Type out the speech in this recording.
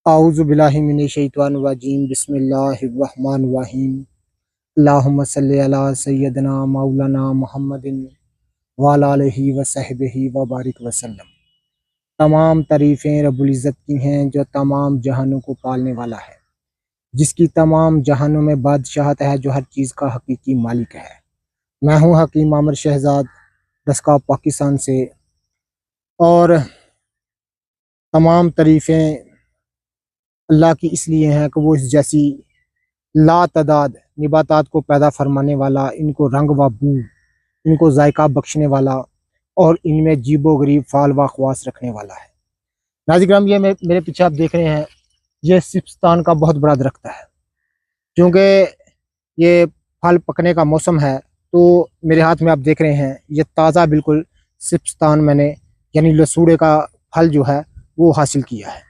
اعوذ باللہ من الشیطان الرجیم بسم اللہ الرحمن الرحیم اللہم صلی علی سیدنا مولانا محمد وعلی آلہ وصحبہ وبارک وسلم۔ تمام تعریفیں رب العزت کی ہیں جو تمام جہانوں کو پالنے والا ہے، جس کی تمام جہانوں میں بادشاہت ہے، جو ہر چیز کا حقیقی مالک ہے۔ میں ہوں حکیم عامر شہزاد دسکا پاکستان سے، اور تمام تعریفیں اللہ کی اس لیے ہیں کہ وہ اس جیسی لا تعداد نباتات کو پیدا فرمانے والا، ان کو رنگ و بو، ان کو ذائقہ بخشنے والا، اور ان میں جیب و غریب فال و خواص رکھنے والا ہے۔ ناظرین کرام، یہ میرے پیچھے آپ دیکھ رہے ہیں، یہ سبستان کا بہت بڑا درخت ہے۔ کیونکہ یہ پھل پکنے کا موسم ہے، تو میرے ہاتھ میں آپ دیکھ رہے ہیں یہ تازہ بالکل سبستان میں نے یعنی لسوڑے کا پھل جو ہے وہ حاصل کیا ہے۔